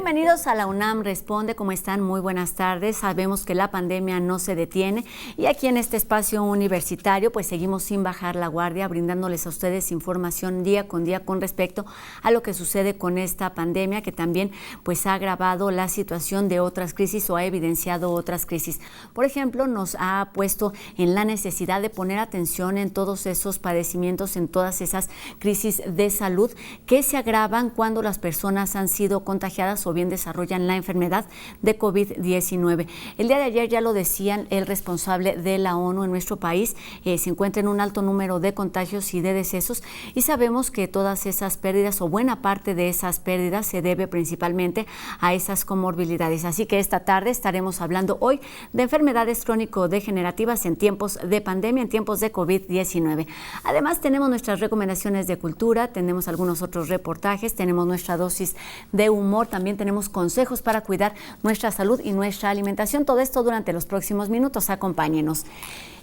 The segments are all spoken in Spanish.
Bienvenidos a la UNAM Responde, ¿cómo están? Muy buenas tardes. Sabemos que la pandemia no se detiene y aquí en este espacio universitario pues seguimos sin bajar la guardia, brindándoles a ustedes información día con respecto a lo que sucede con esta pandemia que también pues ha agravado la situación de otras crisis o ha evidenciado otras crisis. Por ejemplo, nos ha puesto en la necesidad de poner atención en todos esos padecimientos, en todas esas crisis de salud que se agravan cuando las personas han sido contagiadas o bien desarrollan la enfermedad de COVID-19. El día de ayer ya lo decían el responsable de la ONU en nuestro país, se encuentra en un alto número de contagios y de decesos y sabemos que todas esas pérdidas o buena parte de esas pérdidas se debe principalmente a esas comorbilidades. Así que esta tarde estaremos hablando hoy de enfermedades crónico-degenerativas en tiempos de pandemia, en tiempos de COVID-19. Además tenemos nuestras recomendaciones de cultura, tenemos algunos otros reportajes, tenemos nuestra dosis de humor, también tenemos consejos para cuidar nuestra salud y nuestra alimentación. Todo esto durante los próximos minutos. Acompáñenos.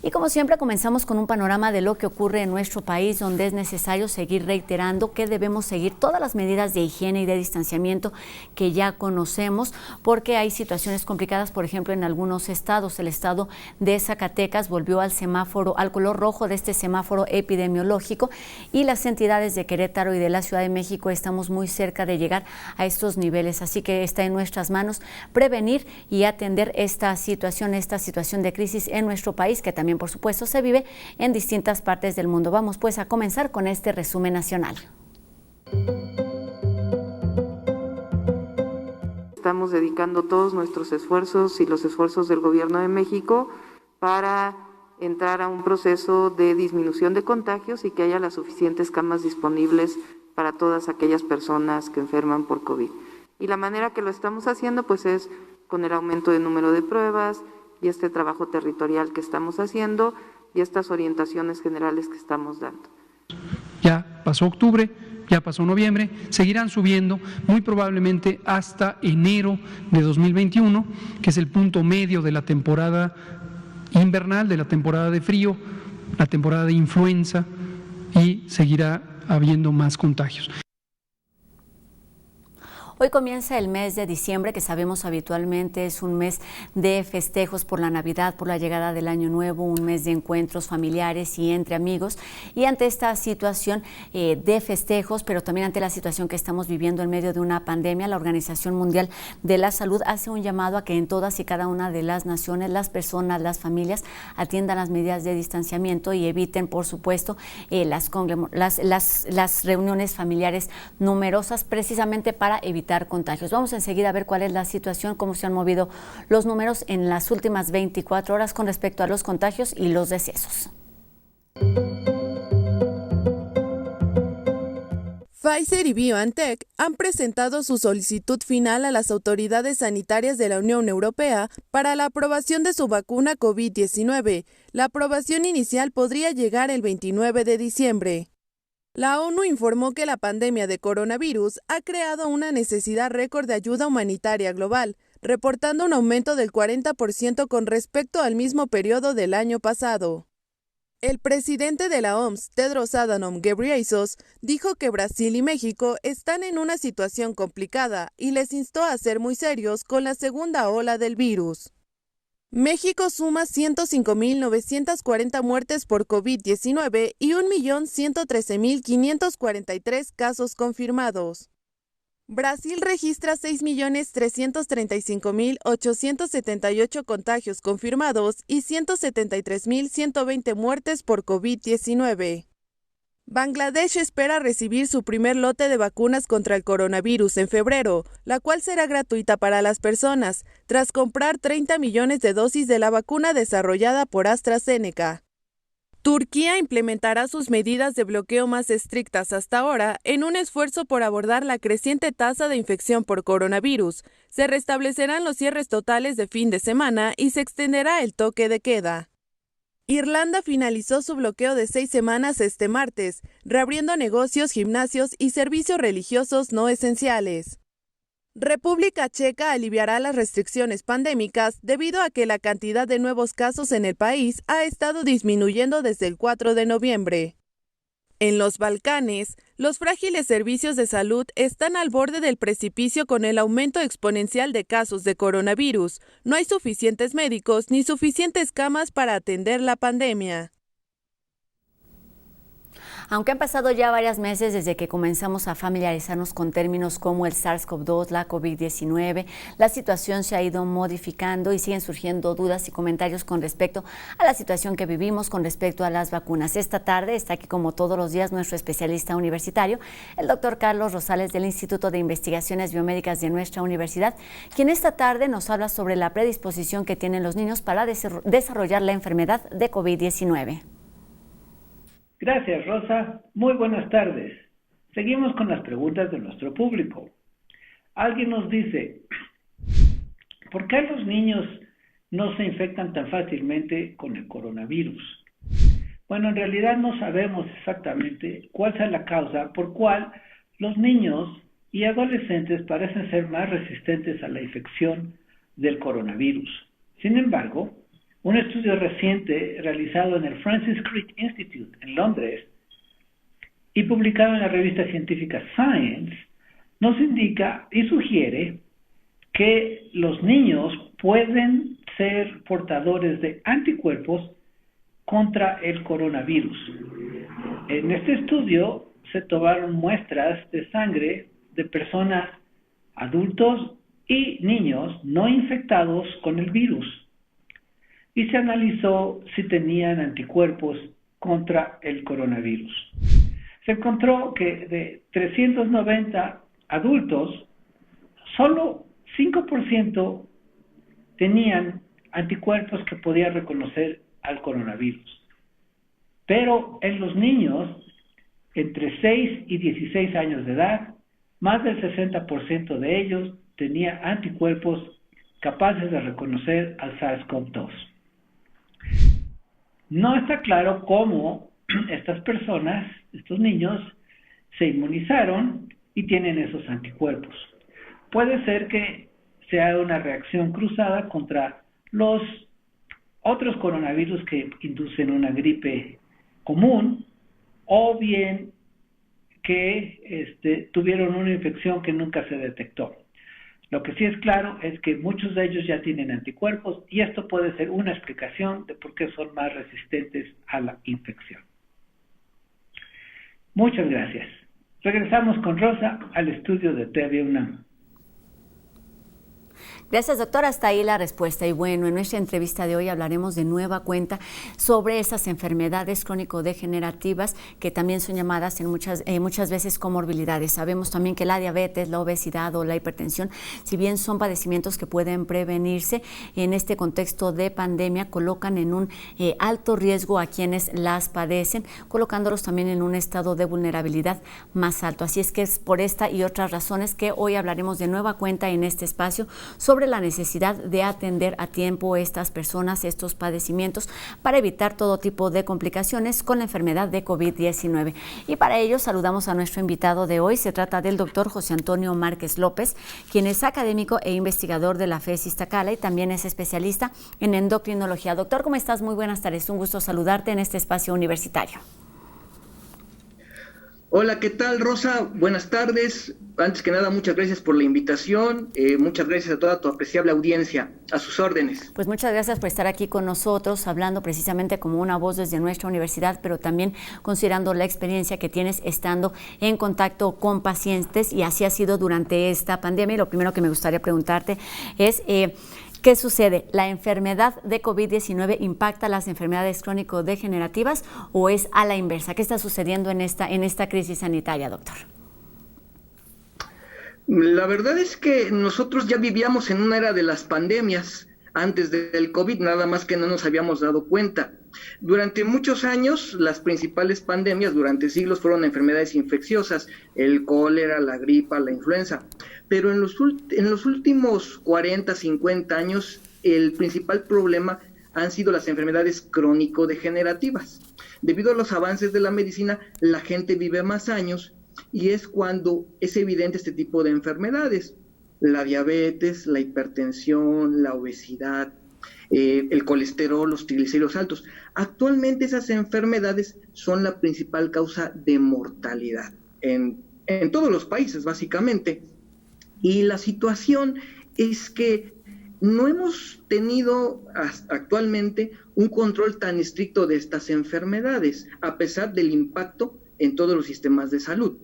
Y como siempre comenzamos con un panorama de lo que ocurre en nuestro país, donde es necesario seguir reiterando que debemos seguir todas las medidas de higiene y de distanciamiento que ya conocemos, porque hay situaciones complicadas, por ejemplo, en algunos estados. El estado de Zacatecas volvió al semáforo, al color rojo de este semáforo epidemiológico, y las entidades de Querétaro y de la Ciudad de México estamos muy cerca de llegar a estos niveles. Así que está en nuestras manos prevenir y atender esta situación de crisis en nuestro país, que también por supuesto se vive en distintas partes del mundo. Vamos pues a comenzar con este resumen nacional. Estamos dedicando todos nuestros esfuerzos y los esfuerzos del Gobierno de México para entrar a un proceso de disminución de contagios y que haya las suficientes camas disponibles para todas aquellas personas que enferman por COVID. Y la manera que lo estamos haciendo pues es con el aumento del número de pruebas y este trabajo territorial que estamos haciendo y estas orientaciones generales que estamos dando. Ya pasó octubre, ya pasó noviembre, seguirán subiendo muy probablemente hasta enero de 2021, que es el punto medio de la temporada invernal, de la temporada de frío, la temporada de influenza, y seguirá habiendo más contagios. Hoy comienza el mes de diciembre, que sabemos habitualmente es un mes de festejos por la Navidad, por la llegada del Año Nuevo, un mes de encuentros familiares y entre amigos. Y ante esta situación de festejos, pero también ante la situación que estamos viviendo en medio de una pandemia, la Organización Mundial de la Salud hace un llamado a que en todas y cada una de las naciones, las personas, las familias atiendan las medidas de distanciamiento y eviten, por supuesto, las reuniones familiares numerosas, precisamente para evitar contagios. Vamos enseguida a ver cuál es la situación, cómo se han movido los números en las últimas 24 horas con respecto a los contagios y los decesos. Pfizer y BioNTech han presentado su solicitud final a las autoridades sanitarias de la Unión Europea para la aprobación de su vacuna COVID-19. La aprobación inicial podría llegar el 29 de diciembre. La ONU informó que la pandemia de coronavirus ha creado una necesidad récord de ayuda humanitaria global, reportando un aumento del 40% con respecto al mismo periodo del año pasado. El presidente de la OMS, Tedros Adhanom Ghebreyesus, dijo que Brasil y México están en una situación complicada y les instó a ser muy serios con la segunda ola del virus. México suma 105.940 muertes por COVID-19 y 1.113.543 casos confirmados. Brasil registra 6.335.878 contagios confirmados y 173.120 muertes por COVID-19. Bangladesh espera recibir su primer lote de vacunas contra el coronavirus en febrero, la cual será gratuita para las personas, tras comprar 30 millones de dosis de la vacuna desarrollada por AstraZeneca. Turquía implementará sus medidas de bloqueo más estrictas hasta ahora en un esfuerzo por abordar la creciente tasa de infección por coronavirus. Se restablecerán los cierres totales de fin de semana y se extenderá el toque de queda. Irlanda finalizó su bloqueo de 6 semanas este martes, reabriendo negocios, gimnasios y servicios religiosos no esenciales. República Checa aliviará las restricciones pandémicas debido a que la cantidad de nuevos casos en el país ha estado disminuyendo desde el 4 de noviembre. En los Balcanes, los frágiles servicios de salud están al borde del precipicio con el aumento exponencial de casos de coronavirus. No hay suficientes médicos ni suficientes camas para atender la pandemia. Aunque han pasado ya varios meses desde que comenzamos a familiarizarnos con términos como el SARS-CoV-2, la COVID-19, la situación se ha ido modificando y siguen surgiendo dudas y comentarios con respecto a la situación que vivimos con respecto a las vacunas. Esta tarde está aquí como todos los días nuestro especialista universitario, el doctor Carlos Rosales del Instituto de Investigaciones Biomédicas de nuestra universidad, quien esta tarde nos habla sobre la predisposición que tienen los niños para desarrollar la enfermedad de COVID-19. Gracias, Rosa. Muy buenas tardes. Seguimos con las preguntas de nuestro público. Alguien nos dice, ¿por qué los niños no se infectan tan fácilmente con el coronavirus? Bueno, en realidad no sabemos exactamente cuál sea la causa por cual los niños y adolescentes parecen ser más resistentes a la infección del coronavirus. Sin embargo, un estudio reciente realizado en el Francis Crick Institute en Londres y publicado en la revista científica Science nos indica y sugiere que los niños pueden ser portadores de anticuerpos contra el coronavirus. En este estudio se tomaron muestras de sangre de personas, adultos y niños no infectados con el virus, y se analizó si tenían anticuerpos contra el coronavirus. Se encontró que de 390 adultos, solo 5% tenían anticuerpos que podían reconocer al coronavirus. Pero en los niños, entre 6 y 16 años de edad, más del 60% de ellos tenía anticuerpos capaces de reconocer al SARS-CoV-2. No está claro cómo estas personas, estos niños, se inmunizaron y tienen esos anticuerpos. Puede ser que sea una reacción cruzada contra los otros coronavirus que inducen una gripe común, o bien que tuvieron una infección que nunca se detectó. Lo que sí es claro es que muchos de ellos ya tienen anticuerpos y esto puede ser una explicación de por qué son más resistentes a la infección. Muchas gracias. Regresamos con Rosa al estudio de TV UNAM. Gracias, doctor. Hasta ahí la respuesta. Y bueno, en nuestra entrevista de hoy hablaremos de nueva cuenta sobre esas enfermedades crónico-degenerativas que también son llamadas muchas veces comorbilidades. Sabemos también que la diabetes, la obesidad o la hipertensión, si bien son padecimientos que pueden prevenirse, en este contexto de pandemia colocan en un alto riesgo a quienes las padecen, colocándolos también en un estado de vulnerabilidad más alto. Así es que es por esta y otras razones que hoy hablaremos de nueva cuenta en este espacio sobre la necesidad de atender a tiempo a estas personas, estos padecimientos, para evitar todo tipo de complicaciones con la enfermedad de COVID-19. Y para ello saludamos a nuestro invitado de hoy. Se trata del doctor José Antonio Márquez López, quien es académico e investigador de la FES Iztacala y también es especialista en endocrinología. Doctor, ¿cómo estás? Muy buenas tardes. Un gusto saludarte en este espacio universitario. Hola, ¿qué tal, Rosa? Buenas tardes. Antes que nada, muchas gracias por la invitación. Muchas gracias a toda tu apreciable audiencia. A sus órdenes. Pues muchas gracias por estar aquí con nosotros, hablando precisamente como una voz desde nuestra universidad, pero también considerando la experiencia que tienes estando en contacto con pacientes, y así ha sido durante esta pandemia. Y lo primero que me gustaría preguntarte es ¿qué sucede? ¿La enfermedad de COVID-19 impacta a las enfermedades crónico-degenerativas o es a la inversa? ¿Qué está sucediendo en esta crisis sanitaria, doctor? La verdad es que nosotros ya vivíamos en una era de las pandemias antes del COVID, nada más que no nos habíamos dado cuenta. Durante muchos años, las principales pandemias durante siglos fueron enfermedades infecciosas, el cólera, la gripa, la influenza. Pero en los últimos 40, 50 años, el principal problema han sido las enfermedades crónico-degenerativas. Debido a los avances de la medicina, la gente vive más años y es cuando es evidente este tipo de enfermedades. La diabetes, la hipertensión, la obesidad, el colesterol, los triglicéridos altos. Actualmente esas enfermedades son la principal causa de mortalidad en todos los países, básicamente. Y la situación es que no hemos tenido actualmente un control tan estricto de estas enfermedades, a pesar del impacto en todos los sistemas de salud.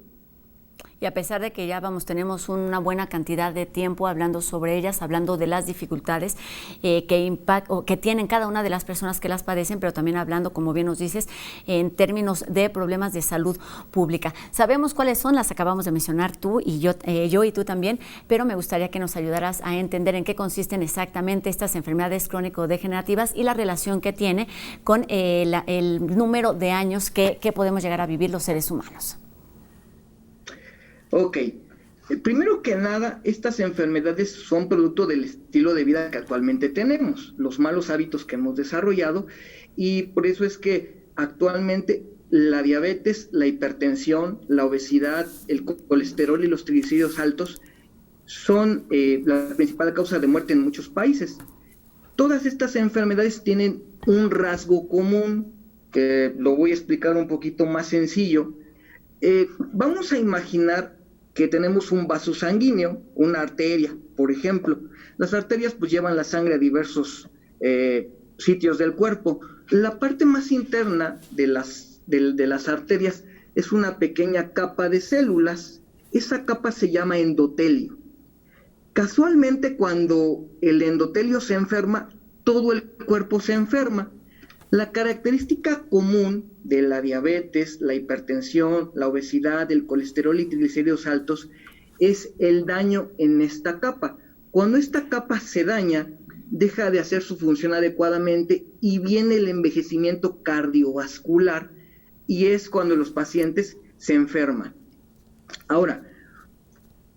Y a pesar de que ya tenemos una buena cantidad de tiempo hablando sobre ellas, hablando de las dificultades que tienen cada una de las personas que las padecen, pero también hablando, como bien nos dices, en términos de problemas de salud pública. Sabemos cuáles son, las acabamos de mencionar tú y yo y tú también, pero me gustaría que nos ayudaras a entender en qué consisten exactamente estas enfermedades crónico-degenerativas y la relación que tiene con el número de años que podemos llegar a vivir los seres humanos. Ok, primero que nada, estas enfermedades son producto del estilo de vida que actualmente tenemos, los malos hábitos que hemos desarrollado, y por eso es que actualmente la diabetes, la hipertensión, la obesidad, el colesterol y los triglicéridos altos son la principal causa de muerte en muchos países. Todas estas enfermedades tienen un rasgo común, que lo voy a explicar un poquito más sencillo. Vamos a imaginar que tenemos un vaso sanguíneo, una arteria, por ejemplo. Las arterias pues llevan la sangre a diversos sitios del cuerpo. La parte más interna de las arterias es una pequeña capa de células. Esa capa se llama endotelio. Casualmente, cuando el endotelio se enferma, todo el cuerpo se enferma. La característica común de la diabetes, la hipertensión, la obesidad, el colesterol y triglicéridos altos es el daño en esta capa. Cuando esta capa se daña, deja de hacer su función adecuadamente y viene el envejecimiento cardiovascular, y es cuando los pacientes se enferman. Ahora,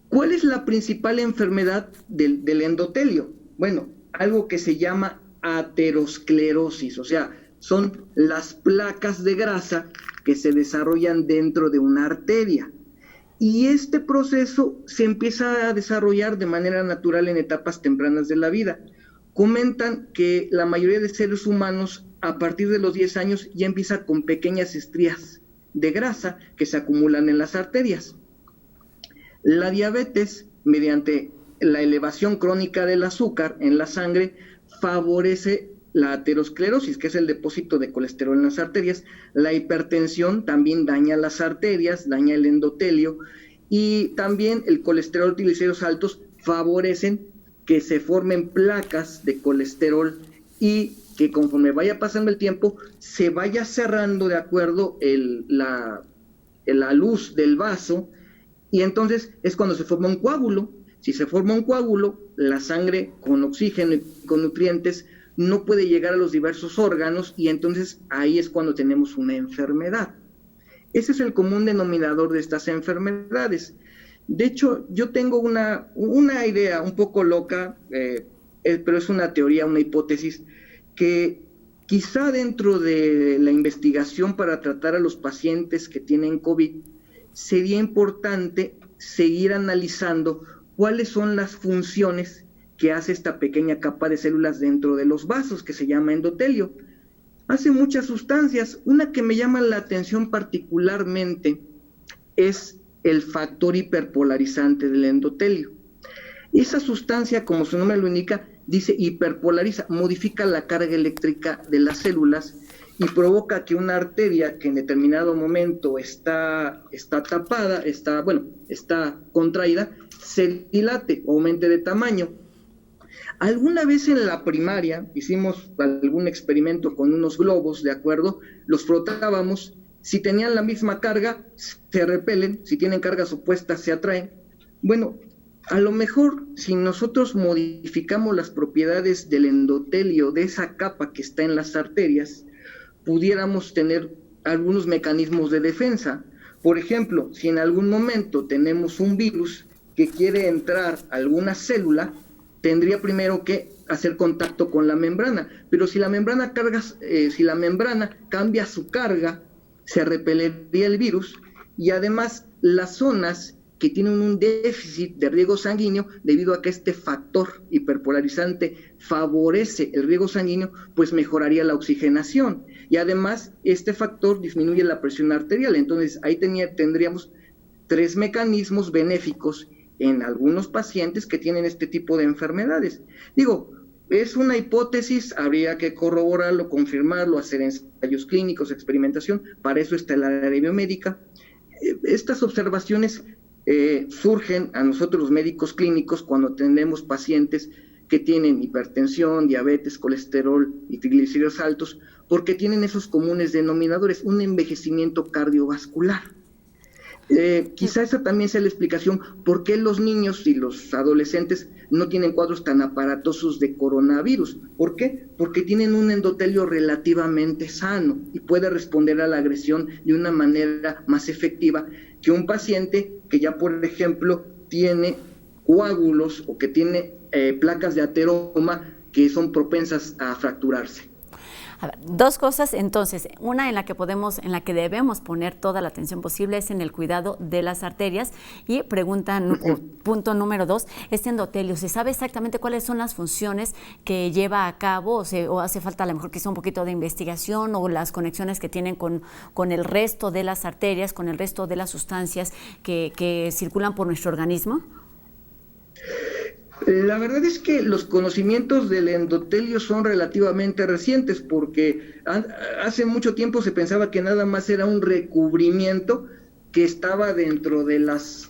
¿cuál es la principal enfermedad del endotelio? Bueno, algo que se llama aterosclerosis, o sea, son las placas de grasa que se desarrollan dentro de una arteria. Y este proceso se empieza a desarrollar de manera natural en etapas tempranas de la vida. Comentan que la mayoría de seres humanos a partir de los 10 años ya empieza con pequeñas estrías de grasa que se acumulan en las arterias. La diabetes, mediante la elevación crónica del azúcar en la sangre, favorece la aterosclerosis, que es el depósito de colesterol en las arterias. La hipertensión también daña las arterias, daña el endotelio, y también el colesterol y triglicéridos altos favorecen que se formen placas de colesterol y que conforme vaya pasando el tiempo se vaya cerrando de acuerdo la luz del vaso, y entonces es cuando se forma un coágulo. Si se forma un coágulo, la sangre con oxígeno y con nutrientes no puede llegar a los diversos órganos, y entonces ahí es cuando tenemos una enfermedad. Ese es el común denominador de estas enfermedades. De hecho, yo tengo una idea un poco loca, pero es una teoría, una hipótesis, que quizá dentro de la investigación para tratar a los pacientes que tienen COVID, sería importante seguir analizando cuáles son las funciones que hace esta pequeña capa de células dentro de los vasos, que se llama endotelio. Hace muchas sustancias. Una que me llama la atención particularmente es el factor hiperpolarizante del endotelio. Esa sustancia, como su nombre lo indica, dice hiperpolariza, modifica la carga eléctrica de las células y provoca que una arteria que en determinado momento está tapada, está contraída, se dilate o aumente de tamaño. Alguna vez en la primaria hicimos algún experimento con unos globos, ¿de acuerdo? Los frotábamos, si tenían la misma carga, se repelen, si tienen cargas opuestas, se atraen. Bueno, a lo mejor si nosotros modificamos las propiedades del endotelio, de esa capa que está en las arterias, pudiéramos tener algunos mecanismos de defensa. Por ejemplo, si en algún momento tenemos un virus que quiere entrar a alguna célula, tendría primero que hacer contacto con la membrana, pero si la membrana cambia su carga, se repelería el virus, y además las zonas que tienen un déficit de riego sanguíneo debido a que este factor hiperpolarizante favorece el riego sanguíneo, pues mejoraría la oxigenación. Y además, este factor disminuye la presión arterial. Entonces, ahí tendríamos 3 mecanismos benéficos en algunos pacientes que tienen este tipo de enfermedades. Digo, es una hipótesis, habría que corroborarlo, confirmarlo, hacer ensayos clínicos, experimentación, para eso está el área biomédica. Estas observaciones surgen a nosotros los médicos clínicos cuando tenemos pacientes que tienen hipertensión, diabetes, colesterol y triglicéridos altos, porque tienen esos comunes denominadores, un envejecimiento cardiovascular. Quizá esa también sea la explicación por qué los niños y los adolescentes no tienen cuadros tan aparatosos de coronavirus. ¿Por qué? Porque tienen un endotelio relativamente sano y puede responder a la agresión de una manera más efectiva que un paciente que ya, por ejemplo, tiene coágulos o que tiene placas de ateroma que son propensas a fracturarse. A ver, 2 cosas, entonces, una en la que debemos poner toda la atención posible es en el cuidado de las arterias, y punto número 2, este endotelio, ¿se sabe exactamente cuáles son las funciones que lleva a cabo o hace falta a lo mejor quizá un poquito de investigación o las conexiones que tienen con el resto de las arterias, con el resto de las sustancias que circulan por nuestro organismo? La verdad es que los conocimientos del endotelio son relativamente recientes, porque hace mucho tiempo se pensaba que nada más era un recubrimiento que estaba dentro de las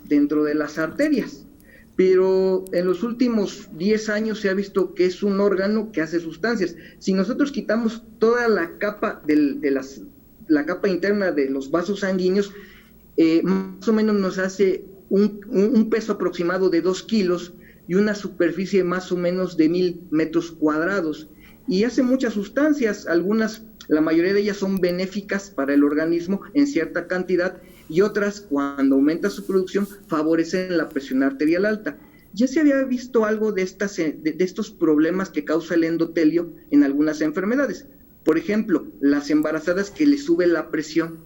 arterias, pero en los últimos 10 años se ha visto que es un órgano que hace sustancias. Si nosotros quitamos toda la capa la capa interna de los vasos sanguíneos, más o menos nos hace un peso aproximado de 2 kilos y una superficie más o menos de 1,000 metros cuadrados. Y hace muchas sustancias, la mayoría de ellas son benéficas para el organismo en cierta cantidad, y otras, cuando aumenta su producción, favorecen la presión arterial alta. Ya se había visto algo de estos problemas que causa el endotelio en algunas enfermedades. Por ejemplo, las embarazadas que les sube la presión,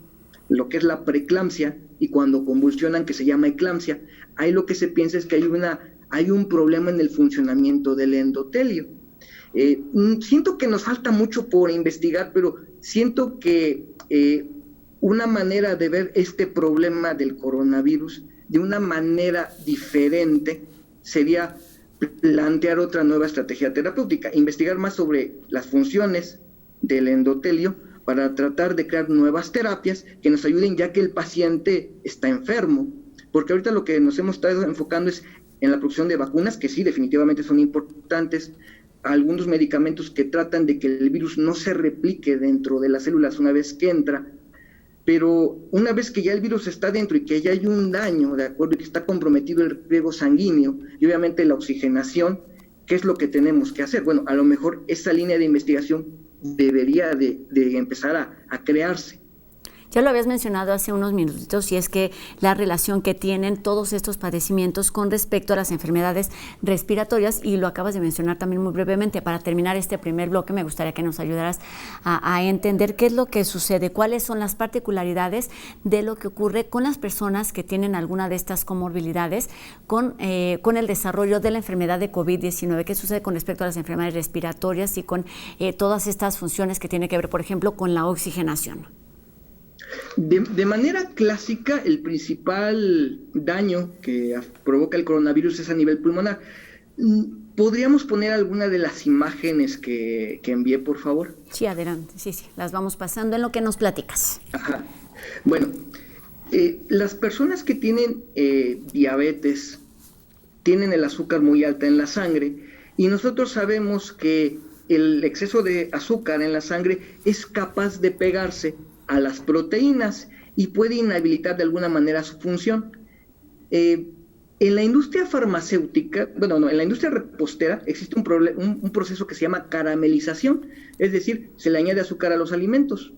lo que es la preeclampsia, y cuando convulsionan, que se llama eclampsia, ahí lo que se piensa es que hay un problema en el funcionamiento del endotelio. Siento que nos falta mucho por investigar, pero siento que una manera de ver este problema del coronavirus de una manera diferente sería plantear otra nueva estrategia terapéutica, investigar más sobre las funciones del endotelio para tratar de crear nuevas terapias que nos ayuden, ya que el paciente está enfermo, porque ahorita lo que nos hemos estado enfocando es en la producción de vacunas, que sí, definitivamente son importantes, algunos medicamentos que tratan de que el virus no se replique dentro de las células una vez que entra, pero una vez que ya el virus está dentro y que ya hay un daño, ¿de acuerdo?, y que está comprometido el riego sanguíneo y obviamente la oxigenación, ¿qué es lo que tenemos que hacer? Bueno, a lo mejor esa línea de investigación debería de empezar a crearse. Ya lo habías mencionado hace unos minutitos, y es que la relación que tienen todos estos padecimientos con respecto a las enfermedades respiratorias, y lo acabas de mencionar también muy brevemente. Para terminar este primer bloque, me gustaría que nos ayudaras a entender qué es lo que sucede, cuáles son las particularidades de lo que ocurre con las personas que tienen alguna de estas comorbilidades con el desarrollo de la enfermedad de COVID-19, qué sucede con respecto a las enfermedades respiratorias y con todas estas funciones que tienen que ver, por ejemplo, con la oxigenación. De manera clásica, el principal daño que provoca el coronavirus es a nivel pulmonar. ¿Podríamos poner alguna de las imágenes que envié, por favor? Sí, adelante. Sí, las vamos pasando en lo que nos platicas. Ajá. Bueno, las personas que tienen diabetes tienen el azúcar muy alta en la sangre, y nosotros sabemos que el exceso de azúcar en la sangre es capaz de pegarse a las proteínas y puede inhabilitar de alguna manera su función. En la industria farmacéutica, en la industria repostera existe un proceso que se llama caramelización, es decir, se le añade azúcar a los alimentos.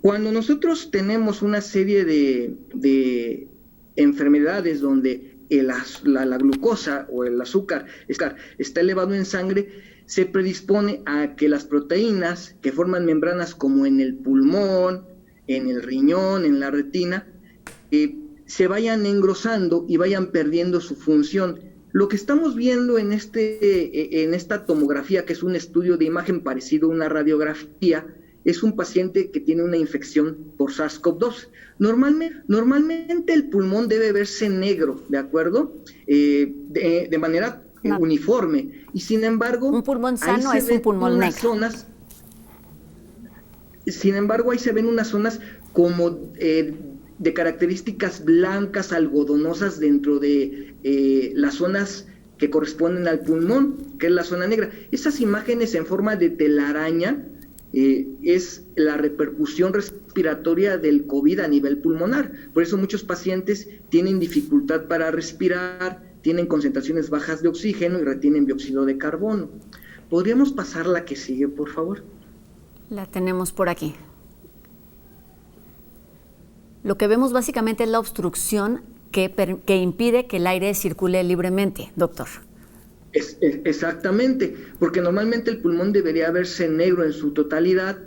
Cuando nosotros tenemos una serie de enfermedades donde la glucosa o el azúcar está elevado en sangre, se predispone a que las proteínas que forman membranas como en el pulmón, en el riñón, en la retina, se vayan engrosando y vayan perdiendo su función. Lo que estamos viendo en esta tomografía, que es un estudio de imagen parecido a una radiografía, es un paciente que tiene una infección por SARS-CoV-2. Normalmente el pulmón debe verse negro, ¿de acuerdo? De manera uniforme. Y sin embargo, un pulmón sano es un pulmón negro. Sin embargo, ahí se ven unas zonas como de características blancas, algodonosas dentro de las zonas que corresponden al pulmón, que es la zona negra. Esas imágenes en forma de telaraña es la repercusión respiratoria del COVID a nivel pulmonar. Por eso muchos pacientes tienen dificultad para respirar, tienen concentraciones bajas de oxígeno y retienen dióxido de carbono. ¿Podríamos pasar la que sigue, por favor? La tenemos por aquí. Lo que vemos básicamente es la obstrucción que impide que el aire circule libremente, doctor. Exactamente, porque normalmente el pulmón debería verse negro en su totalidad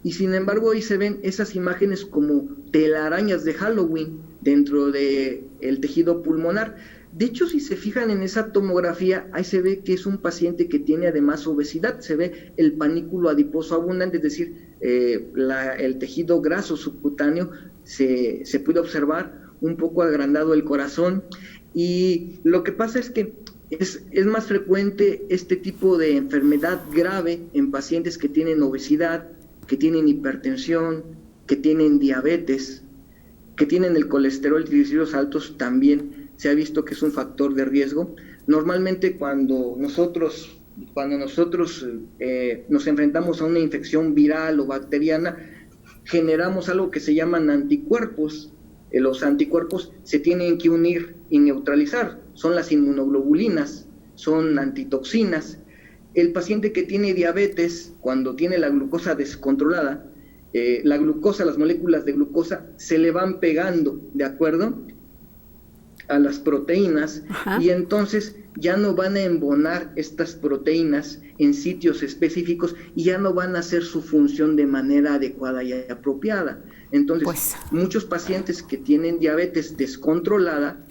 y sin embargo ahí se ven esas imágenes como telarañas de Halloween dentro del tejido pulmonar. De hecho, si se fijan en esa tomografía, ahí se ve que es un paciente que tiene además obesidad, se ve el panículo adiposo abundante, es decir, el tejido graso subcutáneo se puede observar un poco agrandado el corazón, y lo que pasa es que es más frecuente este tipo de enfermedad grave en pacientes que tienen obesidad, que tienen hipertensión, que tienen diabetes, que tienen el colesterol y triglicéridos altos. También se ha visto que es un factor de riesgo. Normalmente cuando nosotros nos enfrentamos a una infección viral o bacteriana, generamos algo que se llaman anticuerpos. Los anticuerpos se tienen que unir y neutralizar, son las inmunoglobulinas, son antitoxinas. El paciente que tiene diabetes, cuando tiene la glucosa descontrolada, las moléculas de glucosa se le van pegando, ¿de acuerdo?, a las proteínas. Ajá. Y entonces ya no van a embonar estas proteínas en sitios específicos y ya no van a hacer su función de manera adecuada y apropiada. Entonces, muchos pacientes que tienen diabetes descontrolada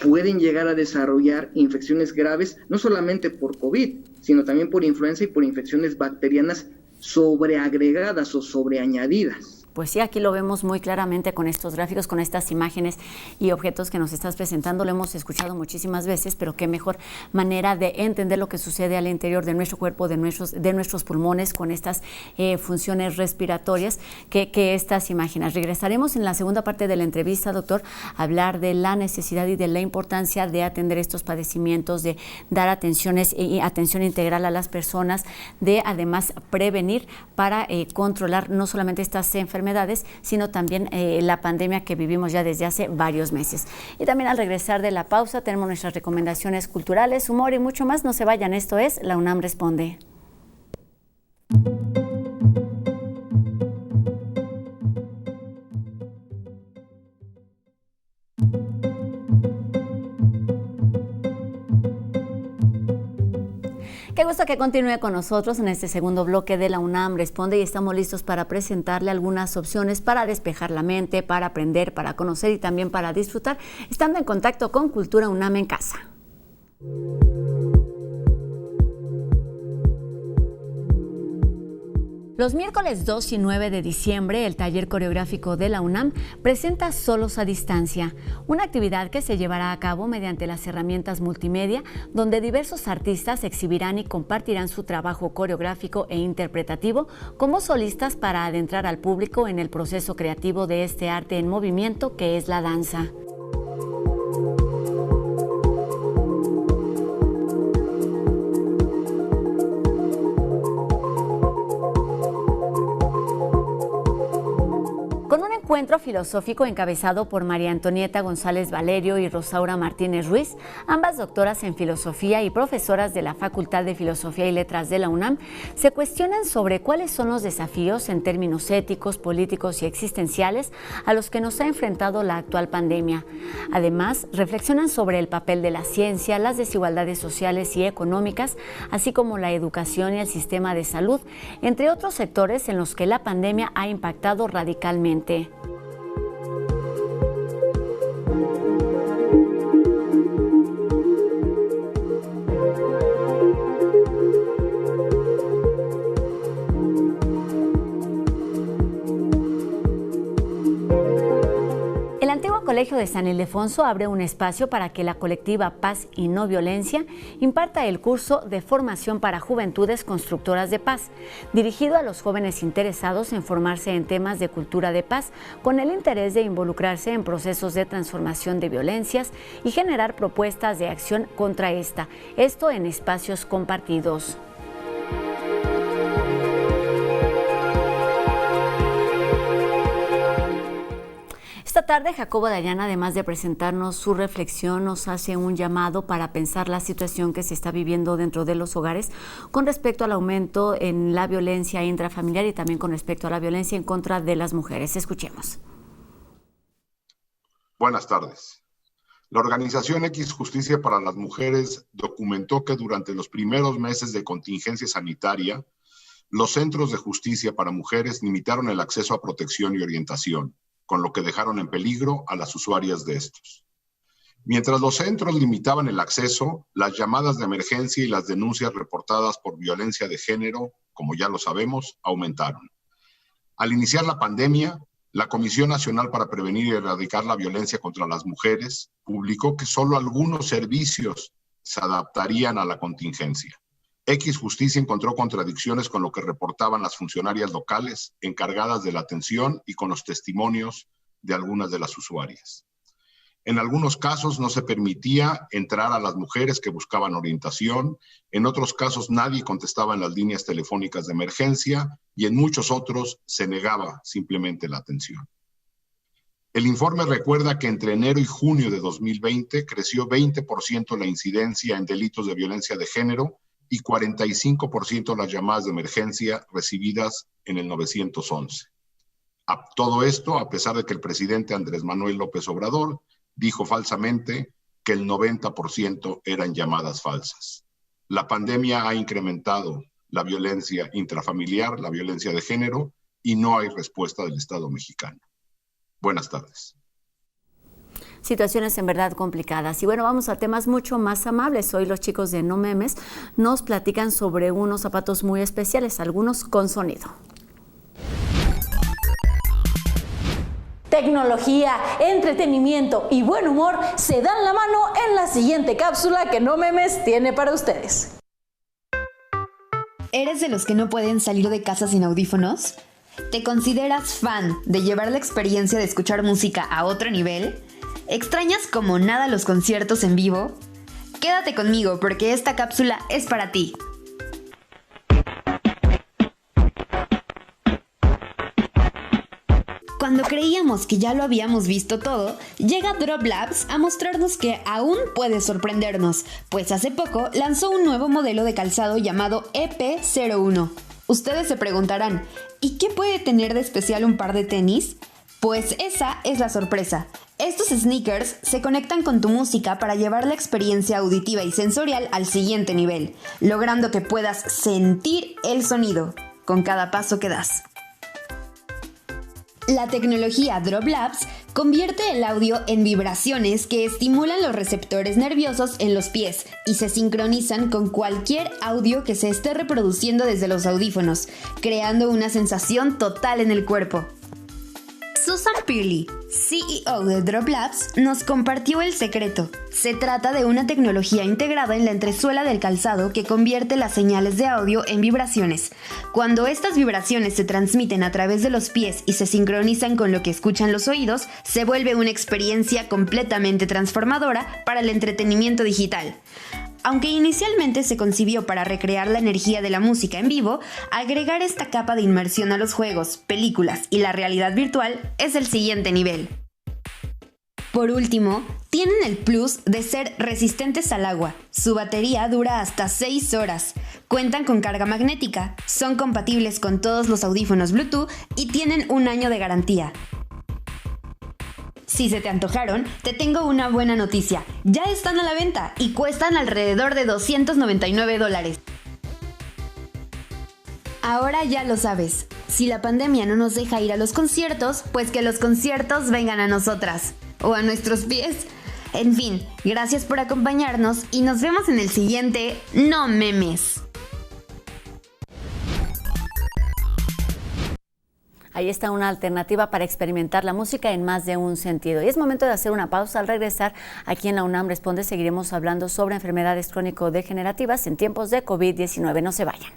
pueden llegar a desarrollar infecciones graves, no solamente por COVID, sino también por influenza y por infecciones bacterianas sobreagregadas o sobreañadidas. Pues sí, aquí lo vemos muy claramente con estos gráficos, con estas imágenes y objetos que nos estás presentando. Lo hemos escuchado muchísimas veces, pero qué mejor manera de entender lo que sucede al interior de nuestro cuerpo, de nuestros pulmones, con estas funciones respiratorias que estas imágenes. Regresaremos en la segunda parte de la entrevista, doctor, a hablar de la necesidad y de la importancia de atender estos padecimientos, de dar atención integral a las personas, de además prevenir para controlar no solamente estas enfermedades, sino también la pandemia que vivimos ya desde hace varios meses. Y también al regresar de la pausa tenemos nuestras recomendaciones culturales, humor y mucho más. No se vayan, esto es La UNAM Responde. Qué gusto que continúe con nosotros en este segundo bloque de La UNAM Responde, y estamos listos para presentarle algunas opciones para despejar la mente, para aprender, para conocer y también para disfrutar, estando en contacto con Cultura UNAM en casa. Los miércoles 2 y 9 de diciembre, el taller coreográfico de la UNAM presenta Solos a Distancia, una actividad que se llevará a cabo mediante las herramientas multimedia, donde diversos artistas exhibirán y compartirán su trabajo coreográfico e interpretativo como solistas para adentrar al público en el proceso creativo de este arte en movimiento que es la danza. Encuentro filosófico encabezado por María Antonieta González Valerio y Rosaura Martínez Ruiz, ambas doctoras en filosofía y profesoras de la Facultad de Filosofía y Letras de la UNAM, se cuestionan sobre cuáles son los desafíos en términos éticos, políticos y existenciales a los que nos ha enfrentado la actual pandemia. Además, reflexionan sobre el papel de la ciencia, las desigualdades sociales y económicas, así como la educación y el sistema de salud, entre otros sectores en los que la pandemia ha impactado radicalmente. Colegio de San Ildefonso abre un espacio para que la colectiva Paz y No Violencia imparta el curso de formación para juventudes constructoras de paz, dirigido a los jóvenes interesados en formarse en temas de cultura de paz, con el interés de involucrarse en procesos de transformación de violencias y generar propuestas de acción contra esta, esto en espacios compartidos. Esta tarde, Jacobo Dayana, además de presentarnos su reflexión, nos hace un llamado para pensar la situación que se está viviendo dentro de los hogares con respecto al aumento en la violencia intrafamiliar y también con respecto a la violencia en contra de las mujeres. Escuchemos. Buenas tardes. La organización X Justicia para las Mujeres documentó que durante los primeros meses de contingencia sanitaria, los centros de justicia para mujeres limitaron el acceso a protección y orientación, con lo que dejaron en peligro a las usuarias de estos. Mientras los centros limitaban el acceso, las llamadas de emergencia y las denuncias reportadas por violencia de género, como ya lo sabemos, aumentaron. Al iniciar la pandemia, la Comisión Nacional para Prevenir y Erradicar la Violencia contra las Mujeres publicó que solo algunos servicios se adaptarían a la contingencia. X Justicia encontró contradicciones con lo que reportaban las funcionarias locales encargadas de la atención y con los testimonios de algunas de las usuarias. En algunos casos no se permitía entrar a las mujeres que buscaban orientación, en otros casos nadie contestaba en las líneas telefónicas de emergencia y en muchos otros se negaba simplemente la atención. El informe recuerda que entre enero y junio de 2020 creció 20% la incidencia en delitos de violencia de género y 45% las llamadas de emergencia recibidas en el 911. Todo esto a pesar de que el presidente Andrés Manuel López Obrador dijo falsamente que el 90% eran llamadas falsas. La pandemia ha incrementado la violencia intrafamiliar, la violencia de género, y no hay respuesta del Estado mexicano. Buenas tardes. Situaciones en verdad complicadas. Y bueno, vamos a temas mucho más amables. Hoy los chicos de No Memes nos platican sobre unos zapatos muy especiales, algunos con sonido. Tecnología, entretenimiento y buen humor se dan la mano en la siguiente cápsula que No Memes tiene para ustedes. ¿Eres de los que no pueden salir de casa sin audífonos? ¿Te consideras fan de llevar la experiencia de escuchar música a otro nivel? ¿Extrañas como nada los conciertos en vivo? Quédate conmigo porque esta cápsula es para ti. Cuando creíamos que ya lo habíamos visto todo, llega Drop Labs a mostrarnos que aún puede sorprendernos, pues hace poco lanzó un nuevo modelo de calzado llamado EP01. Ustedes se preguntarán, ¿y qué puede tener de especial un par de tenis? Pues esa es la sorpresa. Estos sneakers se conectan con tu música para llevar la experiencia auditiva y sensorial al siguiente nivel, logrando que puedas sentir el sonido con cada paso que das. La tecnología Drop Labs convierte el audio en vibraciones que estimulan los receptores nerviosos en los pies y se sincronizan con cualquier audio que se esté reproduciendo desde los audífonos, creando una sensación total en el cuerpo. Susan Pearly, CEO de Drop Labs, nos compartió el secreto. Se trata de una tecnología integrada en la entresuela del calzado que convierte las señales de audio en vibraciones. Cuando estas vibraciones se transmiten a través de los pies y se sincronizan con lo que escuchan los oídos, se vuelve una experiencia completamente transformadora para el entretenimiento digital. Aunque inicialmente se concibió para recrear la energía de la música en vivo, agregar esta capa de inmersión a los juegos, películas y la realidad virtual es el siguiente nivel. Por último, tienen el plus de ser resistentes al agua. Su batería dura hasta 6 horas. Cuentan con carga magnética, son compatibles con todos los audífonos Bluetooth y tienen 1 año de garantía. Si se te antojaron, te tengo una buena noticia. Ya están a la venta y cuestan alrededor de $299. Ahora ya lo sabes. Si la pandemia no nos deja ir a los conciertos, pues que los conciertos vengan a nosotras o a nuestros pies. En fin, gracias por acompañarnos y nos vemos en el siguiente No Memes. Ahí está una alternativa para experimentar la música en más de un sentido. Y es momento de hacer una pausa. Al regresar, aquí en la UNAM Responde seguiremos hablando sobre enfermedades crónico-degenerativas en tiempos de COVID-19. No se vayan.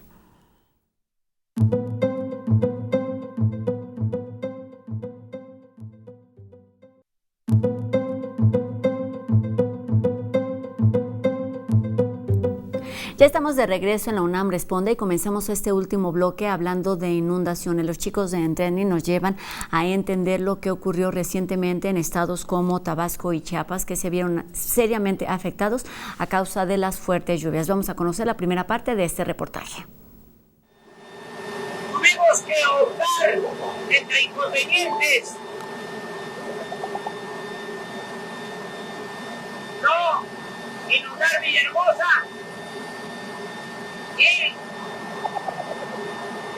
Ya estamos de regreso en la UNAM Responde y comenzamos este último bloque hablando de inundaciones. Los chicos de Enteni nos llevan a entender lo que ocurrió recientemente en estados como Tabasco y Chiapas, que se vieron seriamente afectados a causa de las fuertes lluvias. Vamos a conocer la primera parte de este reportaje. Tuvimos que optar entre inconvenientes. No inundar Villahermosa y que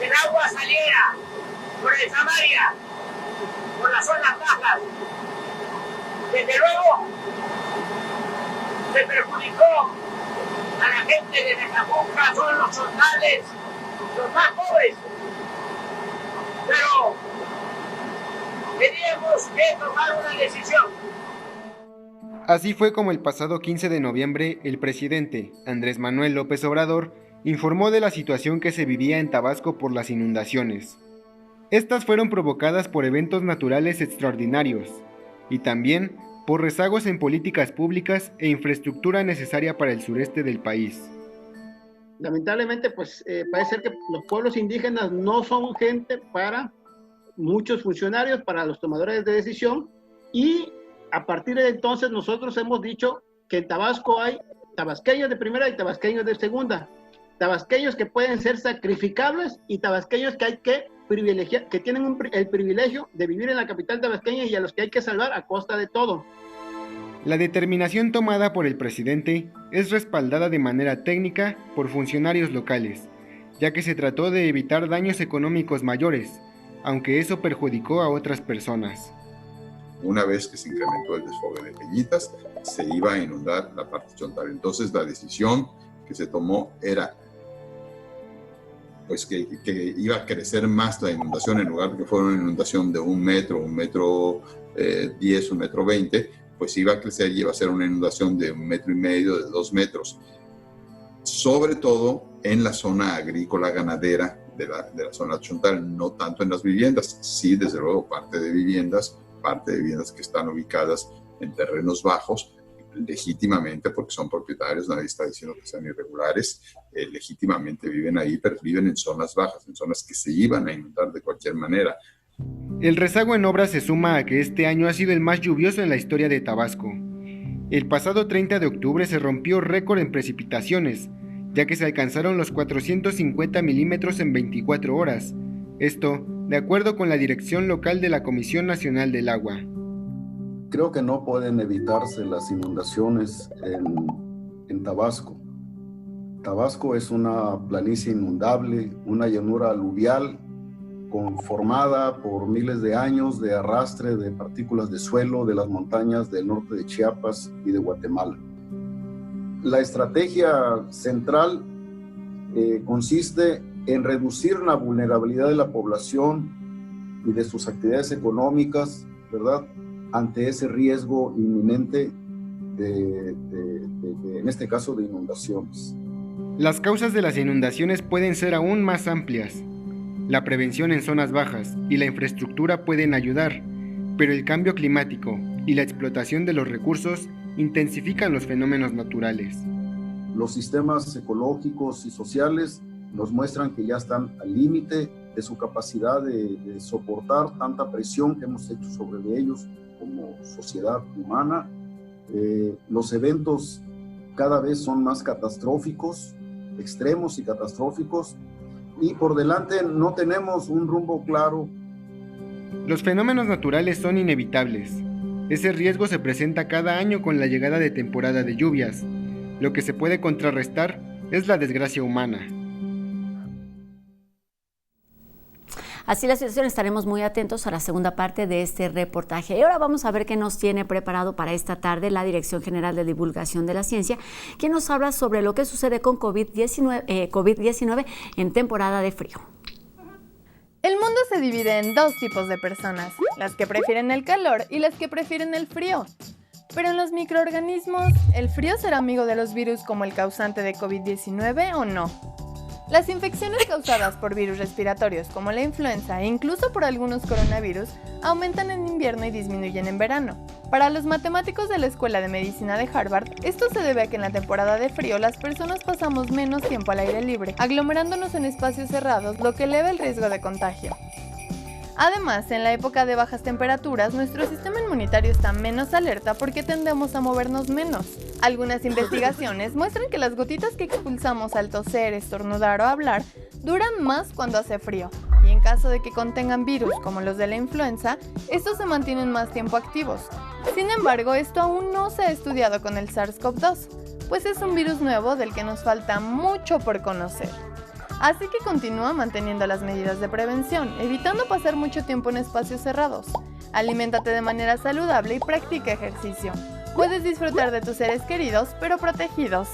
el agua saliera por el Samaria, por las zonas bajas. Desde luego se perjudicó a la gente de Necabuca, son los chontales, los más pobres. Pero teníamos que tomar una decisión. Así fue como el pasado 15 de noviembre el presidente Andrés Manuel López Obrador informó de la situación que se vivía en Tabasco por las inundaciones. Estas fueron provocadas por eventos naturales extraordinarios y también por rezagos en políticas públicas e infraestructura necesaria para el sureste del país. Lamentablemente, parece ser que los pueblos indígenas no son gente para muchos funcionarios, para los tomadores de decisión, y a partir de entonces nosotros hemos dicho que en Tabasco hay tabasqueños de primera y tabasqueños de segunda. Tabasqueños que pueden ser sacrificables y tabasqueños que hay que privilegiar, que tienen el privilegio de vivir en la capital tabasqueña y a los que hay que salvar a costa de todo. La determinación tomada por el presidente es respaldada de manera técnica por funcionarios locales, ya que se trató de evitar daños económicos mayores, aunque eso perjudicó a otras personas. Una vez que se incrementó el desfogue de Peñitas, se iba a inundar la parte chontal. Entonces la decisión que se tomó era pues que iba a crecer más la inundación, en lugar de que fuera una inundación de 1 metro, 1 metro 10, 1 metro 20, pues iba a crecer y iba a ser una inundación de 1,5 metros, de 2 metros, sobre todo en la zona agrícola ganadera de la zona chontal, no tanto en las viviendas. Sí, desde luego, parte de viviendas que están ubicadas en terrenos bajos, legítimamente, porque son propietarios, nadie está diciendo que sean irregulares, legítimamente viven ahí, pero viven en zonas bajas, en zonas que se iban a inundar de cualquier manera. El rezago en obras se suma a que este año ha sido el más lluvioso en la historia de Tabasco. El pasado 30 de octubre se rompió récord en precipitaciones, ya que se alcanzaron los 450 milímetros en 24 horas. Esto, de acuerdo con la dirección local de la Comisión Nacional del Agua. Creo que no pueden evitarse las inundaciones en Tabasco. Tabasco es una planicie inundable, una llanura aluvial conformada por miles de años de arrastre de partículas de suelo de las montañas del norte de Chiapas y de Guatemala. La estrategia central consiste en reducir la vulnerabilidad de la población y de sus actividades económicas, ¿verdad?, ante ese riesgo inminente en este caso de inundaciones. Las causas de las inundaciones pueden ser aún más amplias. La prevención en zonas bajas y la infraestructura pueden ayudar, pero el cambio climático y la explotación de los recursos intensifican los fenómenos naturales. Los sistemas ecológicos y sociales nos muestran que ya están al límite de su capacidad de soportar tanta presión que hemos hecho sobre ellos como sociedad humana. Los eventos cada vez son más catastróficos, extremos y catastróficos, y por delante no tenemos un rumbo claro. Los fenómenos naturales son inevitables. Ese riesgo se presenta cada año con la llegada de temporada de lluvias. Lo que se puede contrarrestar es la desgracia humana. Así la situación, estaremos muy atentos a la segunda parte de este reportaje. Y ahora vamos a ver qué nos tiene preparado para esta tarde la Dirección General de Divulgación de la Ciencia, quien nos habla sobre lo que sucede con COVID-19 en temporada de frío. El mundo se divide en dos tipos de personas, las que prefieren el calor y las que prefieren el frío. Pero en los microorganismos, ¿el frío será amigo de los virus como el causante de COVID-19 o no? Las infecciones causadas por virus respiratorios como la influenza e incluso por algunos coronavirus aumentan en invierno y disminuyen en verano. Para los matemáticos de la Escuela de Medicina de Harvard, esto se debe a que en la temporada de frío las personas pasamos menos tiempo al aire libre, aglomerándonos en espacios cerrados, lo que eleva el riesgo de contagio. Además, en la época de bajas temperaturas, nuestro sistema inmunitario está menos alerta porque tendemos a movernos menos. Algunas investigaciones muestran que las gotitas que expulsamos al toser, estornudar o hablar duran más cuando hace frío. Y en caso de que contengan virus como los de la influenza, estos se mantienen más tiempo activos. Sin embargo, esto aún no se ha estudiado con el SARS-CoV-2, pues es un virus nuevo del que nos falta mucho por conocer. Así que continúa manteniendo las medidas de prevención, evitando pasar mucho tiempo en espacios cerrados. Aliméntate de manera saludable y practica ejercicio. Puedes disfrutar de tus seres queridos, pero protegidos.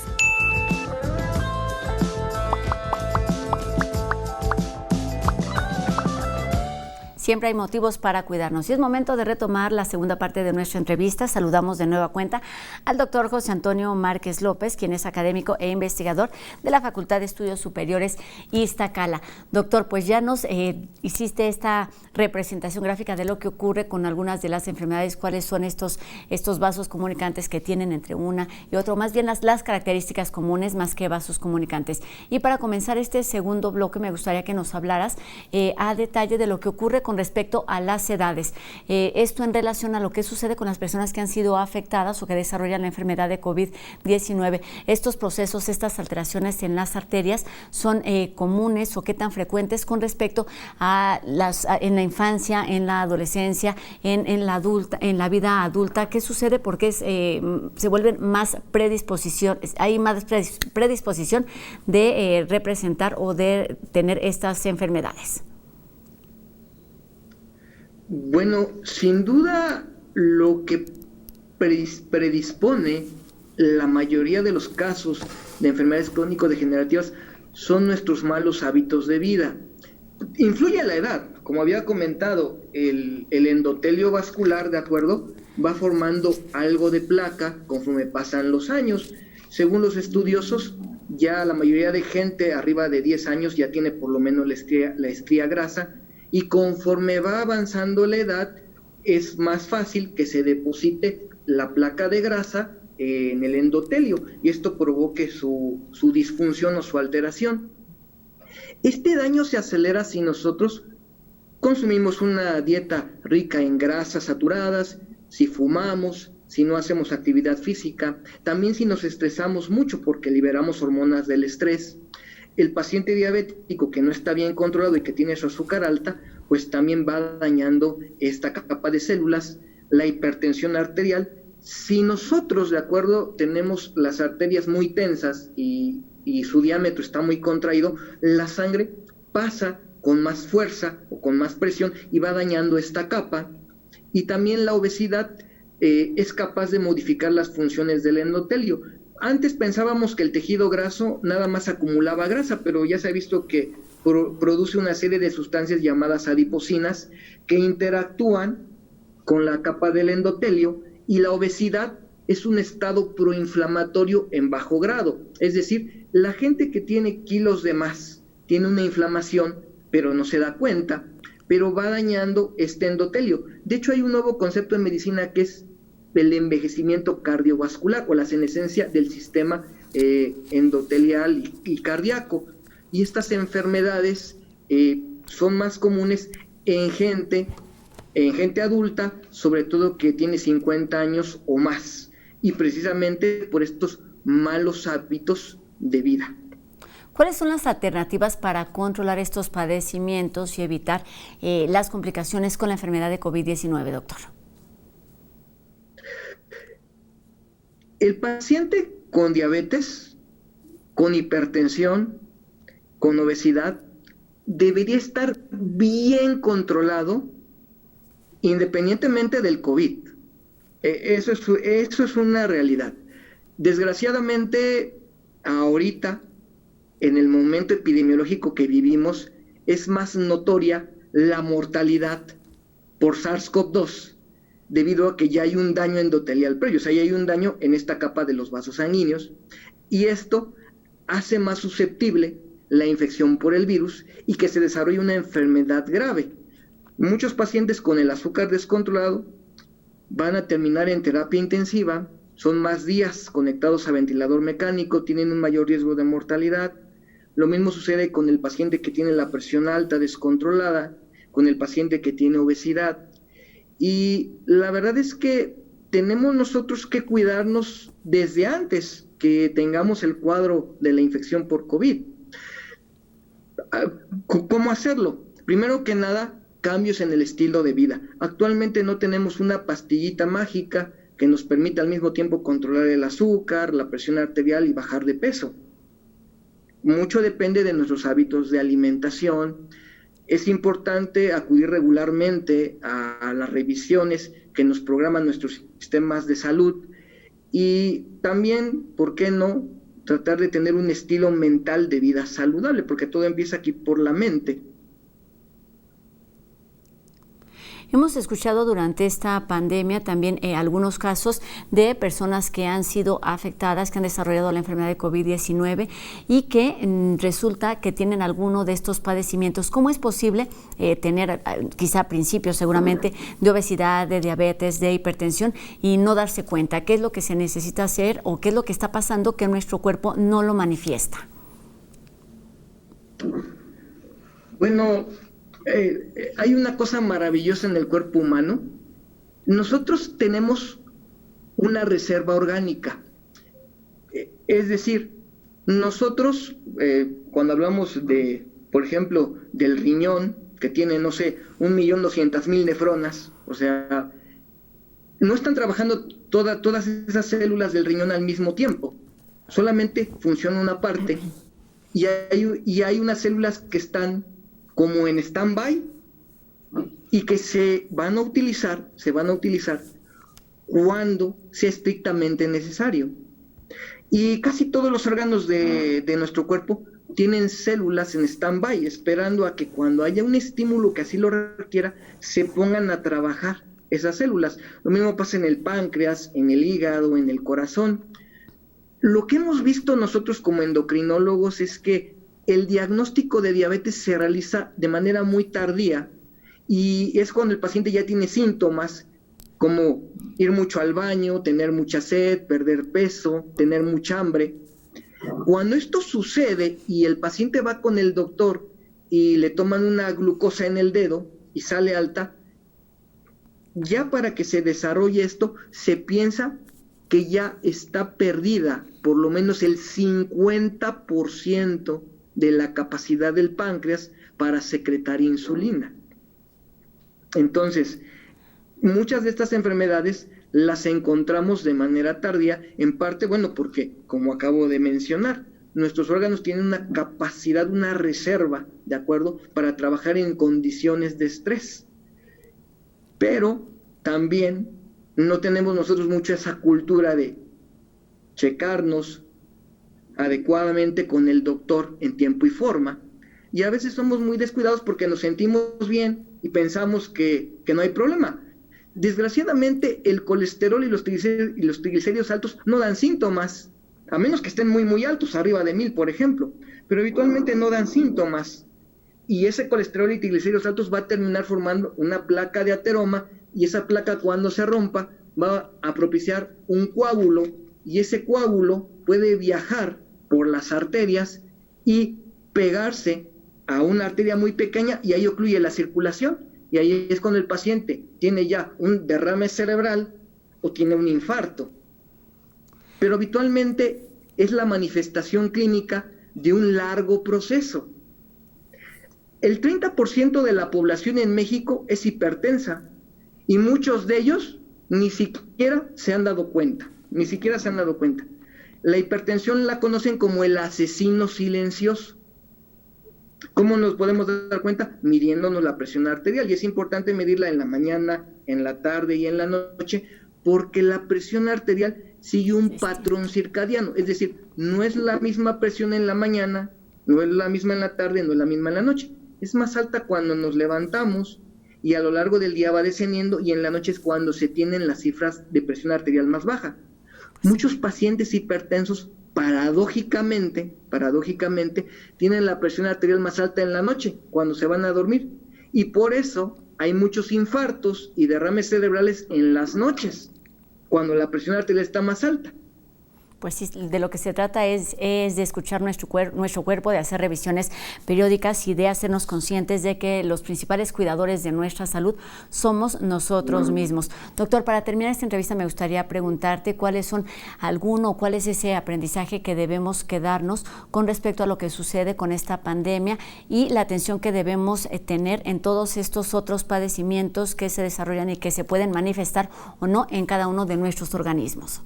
Siempre hay motivos para cuidarnos y es momento de retomar la segunda parte de nuestra entrevista. Saludamos de nueva cuenta al doctor José Antonio Márquez López, quien es académico e investigador de la Facultad de Estudios Superiores Iztacala. Doctor, pues ya nos hiciste esta representación gráfica de lo que ocurre con algunas de las enfermedades, cuáles son estos vasos comunicantes que tienen entre una y otra, más bien las características comunes más que vasos comunicantes. Y para comenzar este segundo bloque me gustaría que nos hablaras a detalle de lo que ocurre con respecto a las edades. Esto en relación a lo que sucede con las personas que han sido afectadas o que desarrollan la enfermedad de COVID-19. Estos procesos, estas alteraciones en las arterias son comunes o qué tan frecuentes con respecto a en la infancia, en la adolescencia, en la vida adulta. ¿Qué sucede? Porque se vuelven más hay más predisposición de representar o de tener estas enfermedades. Bueno, sin duda lo que predispone la mayoría de los casos de enfermedades crónico-degenerativas son nuestros malos hábitos de vida. Influye la edad, como había comentado, el endotelio vascular, ¿de acuerdo?, va formando algo de placa conforme pasan los años. Según los estudiosos, ya la mayoría de gente arriba de 10 años ya tiene por lo menos la estría grasa, y conforme va avanzando la edad, es más fácil que se deposite la placa de grasa en el endotelio, y esto provoque su disfunción o su alteración. Este daño se acelera si nosotros consumimos una dieta rica en grasas saturadas, si fumamos, si no hacemos actividad física, también si nos estresamos mucho porque liberamos hormonas del estrés. El paciente diabético que no está bien controlado y que tiene su azúcar alta, pues también va dañando esta capa de células. La hipertensión arterial, si nosotros, de acuerdo, tenemos las arterias muy tensas y su diámetro está muy contraído, la sangre pasa con más fuerza o con más presión y va dañando esta capa. Y también la obesidad es capaz de modificar las funciones del endotelio. Antes pensábamos que el tejido graso nada más acumulaba grasa, pero ya se ha visto que produce una serie de sustancias llamadas adipocinas que interactúan con la capa del endotelio, y la obesidad es un estado proinflamatorio en bajo grado. Es decir, la gente que tiene kilos de más tiene una inflamación, pero no se da cuenta, pero va dañando este endotelio. De hecho, hay un nuevo concepto en medicina que es el envejecimiento cardiovascular o la senescencia del sistema endotelial y cardíaco. Y estas enfermedades son más comunes en gente adulta, sobre todo que tiene 50 años o más, y precisamente por estos malos hábitos de vida. ¿Cuáles son las alternativas para controlar estos padecimientos y evitar las complicaciones con la enfermedad de COVID-19, doctor? El paciente con diabetes, con hipertensión, con obesidad, debería estar bien controlado independientemente del COVID. Eso es una realidad. Desgraciadamente, ahorita, en el momento epidemiológico que vivimos, es más notoria la mortalidad por SARS-CoV-2 debido a que ya hay un daño endotelial previo, o sea, ya hay un daño en esta capa de los vasos sanguíneos, y esto hace más susceptible la infección por el virus y que se desarrolle una enfermedad grave. Muchos pacientes con el azúcar descontrolado van a terminar en terapia intensiva, son más días conectados a ventilador mecánico, tienen un mayor riesgo de mortalidad. Lo mismo sucede con el paciente que tiene la presión alta descontrolada, con el paciente que tiene obesidad. Y la verdad es que tenemos nosotros que cuidarnos desde antes que tengamos el cuadro de la infección por COVID. ¿Cómo hacerlo? Primero que nada, cambios en el estilo de vida. Actualmente no tenemos una pastillita mágica que nos permita al mismo tiempo controlar el azúcar, la presión arterial y bajar de peso. Mucho depende de nuestros hábitos de alimentación. Es importante acudir regularmente a las revisiones que nos programan nuestros sistemas de salud y también, ¿por qué no?, tratar de tener un estilo mental de vida saludable, porque todo empieza aquí por la mente. Hemos escuchado durante esta pandemia también algunos casos de personas que han sido afectadas, que han desarrollado la enfermedad de COVID-19 y que resulta que tienen alguno de estos padecimientos. ¿Cómo es posible tener quizá principios seguramente de obesidad, de diabetes, de hipertensión y no darse cuenta? ¿Qué es lo que se necesita hacer o qué es lo que está pasando que nuestro cuerpo no lo manifiesta? Bueno, hay una cosa maravillosa en el cuerpo humano. Nosotros tenemos una reserva orgánica. Es decir, nosotros, cuando hablamos de, por ejemplo, del riñón, que tiene, no sé, 1.200.000 nefronas, o sea, no están trabajando todas esas células del riñón al mismo tiempo. Solamente funciona una parte y hay unas células que están como en stand-by y que se van a utilizar cuando sea estrictamente necesario. Y casi todos los órganos de nuestro cuerpo tienen células en stand-by, esperando a que cuando haya un estímulo que así lo requiera, se pongan a trabajar esas células. Lo mismo pasa en el páncreas, en el hígado, en el corazón. Lo que hemos visto nosotros como endocrinólogos es que el diagnóstico de diabetes se realiza de manera muy tardía y es cuando el paciente ya tiene síntomas como ir mucho al baño, tener mucha sed, perder peso, tener mucha hambre. Cuando esto sucede y el paciente va con el doctor y le toman una glucosa en el dedo y sale alta, ya para que se desarrolle esto se piensa que ya está perdida por lo menos el 50% de la capacidad del páncreas para secretar insulina. Entonces, muchas de estas enfermedades las encontramos de manera tardía, en parte, bueno, porque, como acabo de mencionar, nuestros órganos tienen una capacidad, una reserva, ¿de acuerdo?, para trabajar en condiciones de estrés. Pero también no tenemos nosotros mucho esa cultura de checarnos adecuadamente con el doctor en tiempo y forma, y a veces somos muy descuidados porque nos sentimos bien y pensamos que no hay problema. Desgraciadamente el colesterol y los triglicéridos altos no dan síntomas, a menos que estén muy altos, arriba de 1000 por ejemplo, pero habitualmente no dan síntomas, y ese colesterol y triglicéridos altos va a terminar formando una placa de ateroma, y esa placa, cuando se rompa, va a propiciar un coágulo, y ese coágulo puede viajar por las arterias y pegarse a una arteria muy pequeña, y ahí ocluye la circulación, y ahí es cuando el paciente tiene ya un derrame cerebral o tiene un infarto. Pero habitualmente es la manifestación clínica de un largo proceso. El 30% de la población en México es hipertensa, y muchos de ellos ni siquiera se han dado cuenta. La hipertensión la conocen como el asesino silencioso. ¿Cómo nos podemos dar cuenta? Midiéndonos la presión arterial, y es importante medirla en la mañana, en la tarde y en la noche, porque la presión arterial sigue un patrón circadiano, es decir, no es la misma presión en la mañana, no es la misma en la tarde, no es la misma en la noche. Es más alta cuando nos levantamos y a lo largo del día va descendiendo, y en la noche es cuando se tienen las cifras de presión arterial más baja. Muchos pacientes hipertensos paradójicamente tienen la presión arterial más alta en la noche cuando se van a dormir, y por eso hay muchos infartos y derrames cerebrales en las noches cuando la presión arterial está más alta. Pues sí, de lo que se trata es de escuchar nuestro cuerpo, de hacer revisiones periódicas y de hacernos conscientes de que los principales cuidadores de nuestra salud somos nosotros mismos. Doctor, para terminar esta entrevista me gustaría preguntarte cuál es ese aprendizaje que debemos quedarnos con respecto a lo que sucede con esta pandemia y la atención que debemos tener en todos estos otros padecimientos que se desarrollan y que se pueden manifestar o no en cada uno de nuestros organismos.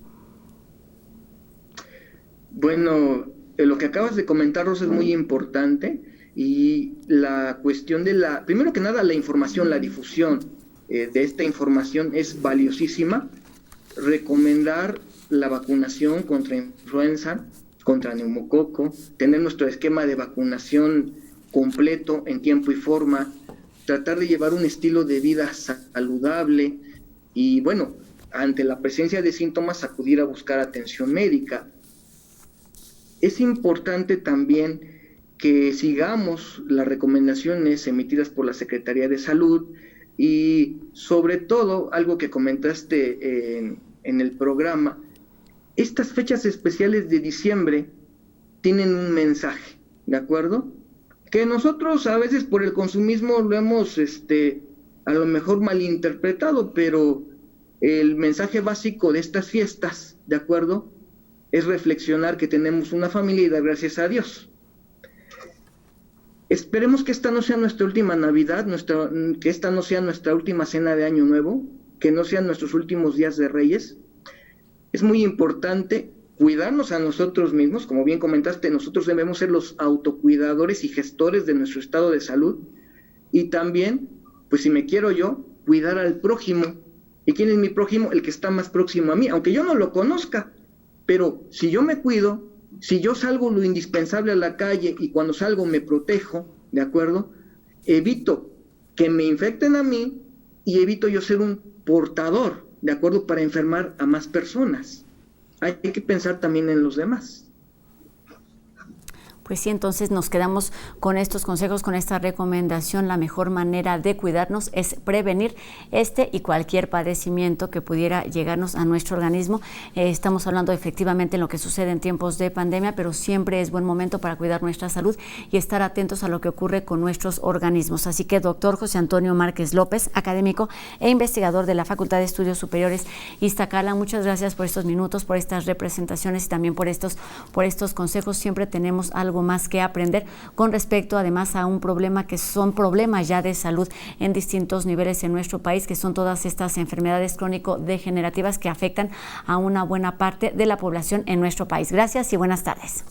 Bueno, lo que acabas de comentar, Rosa, es muy importante, y la cuestión de primero que nada, la información, la difusión de esta información es valiosísima. Recomendar la vacunación contra influenza, contra neumococo, tener nuestro esquema de vacunación completo en tiempo y forma, tratar de llevar un estilo de vida saludable y, bueno, ante la presencia de síntomas, acudir a buscar atención médica. Es importante también que sigamos las recomendaciones emitidas por la Secretaría de Salud y, sobre todo, algo que comentaste en el programa, estas fechas especiales de diciembre tienen un mensaje, ¿de acuerdo? Que nosotros a veces por el consumismo lo hemos a lo mejor malinterpretado, pero el mensaje básico de estas fiestas, ¿de acuerdo?, es reflexionar que tenemos una familia y dar gracias a Dios. Esperemos que esta no sea nuestra última Navidad, que esta no sea nuestra última cena de Año Nuevo, que no sean nuestros últimos días de Reyes. Es muy importante cuidarnos a nosotros mismos, como bien comentaste, nosotros debemos ser los autocuidadores y gestores de nuestro estado de salud, y también, pues si me quiero yo, cuidar al prójimo. ¿Y quién es mi prójimo? El que está más próximo a mí, aunque yo no lo conozca. Pero si yo me cuido, si yo salgo lo indispensable a la calle y cuando salgo me protejo, ¿de acuerdo?, evito que me infecten a mí y evito yo ser un portador, ¿de acuerdo?, para enfermar a más personas. Hay que pensar también en los demás. Pues sí, entonces nos quedamos con estos consejos, con esta recomendación. La mejor manera de cuidarnos es prevenir este y cualquier padecimiento que pudiera llegarnos a nuestro organismo. Estamos hablando efectivamente en lo que sucede en tiempos de pandemia, pero siempre es buen momento para cuidar nuestra salud y estar atentos a lo que ocurre con nuestros organismos. Así que, doctor José Antonio Márquez López, académico e investigador de la Facultad de Estudios Superiores Iztacala, muchas gracias por estos minutos, por estas representaciones y también por estos consejos. Siempre tenemos algo más que aprender con respecto además a un problema que son problemas ya de salud en distintos niveles en nuestro país, que son todas estas enfermedades crónico-degenerativas que afectan a una buena parte de la población en nuestro país. Gracias y buenas tardes.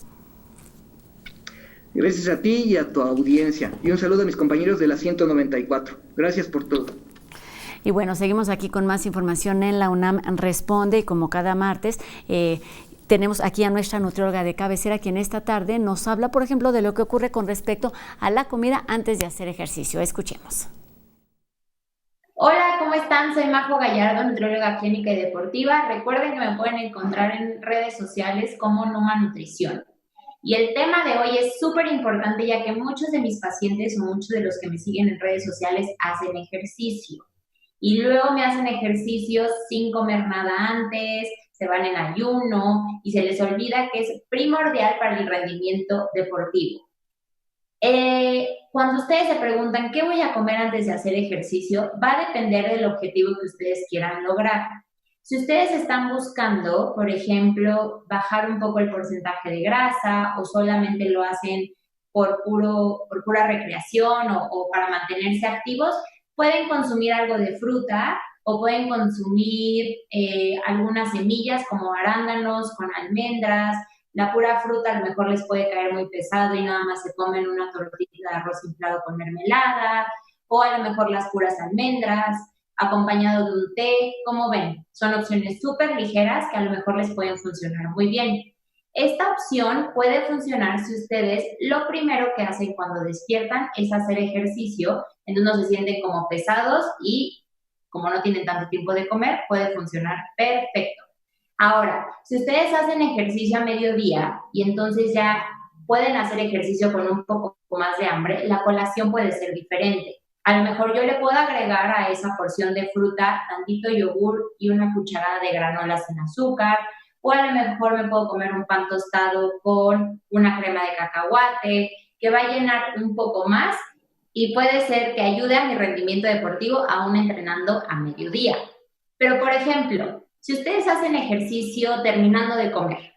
Gracias a ti y a tu audiencia. Y un saludo a mis compañeros de la 194. Gracias por todo. Y bueno, seguimos aquí con más información en la UNAM Responde, y como cada martes, tenemos aquí a nuestra nutrióloga de cabecera, quien esta tarde nos habla, por ejemplo, de lo que ocurre con respecto a la comida antes de hacer ejercicio. Escuchemos. Hola, ¿cómo están? Soy Majo Gallardo, nutrióloga clínica y deportiva. Recuerden que me pueden encontrar en redes sociales como Numa Nutrición. Y el tema de hoy es súper importante, ya que muchos de mis pacientes o muchos de los que me siguen en redes sociales hacen ejercicio. Y luego me hacen ejercicios sin comer nada antes, se van en ayuno y se les olvida que es primordial para el rendimiento deportivo. Cuando ustedes se preguntan qué voy a comer antes de hacer ejercicio, va a depender del objetivo que ustedes quieran lograr. Si ustedes están buscando, por ejemplo, bajar un poco el porcentaje de grasa o solamente lo hacen por pura recreación o para mantenerse activos, pueden consumir algo de fruta o pueden consumir algunas semillas como arándanos con almendras. La pura fruta a lo mejor les puede caer muy pesado y nada más se comen una tortilla de arroz inflado con mermelada, o a lo mejor las puras almendras acompañado de un té. Como ven, son opciones súper ligeras que a lo mejor les pueden funcionar muy bien. Esta opción puede funcionar si ustedes lo primero que hacen cuando despiertan es hacer ejercicio, entonces no se sienten como pesados y como no tienen tanto tiempo de comer, puede funcionar perfecto. Ahora, si ustedes hacen ejercicio a mediodía y entonces ya pueden hacer ejercicio con un poco más de hambre, la colación puede ser diferente. A lo mejor yo le puedo agregar a esa porción de fruta tantito yogur y una cucharada de granolas sin azúcar, o a lo mejor me puedo comer un pan tostado con una crema de cacahuate, que va a llenar un poco más y puede ser que ayude a mi rendimiento deportivo aún entrenando a mediodía. Pero, por ejemplo, si ustedes hacen ejercicio terminando de comer,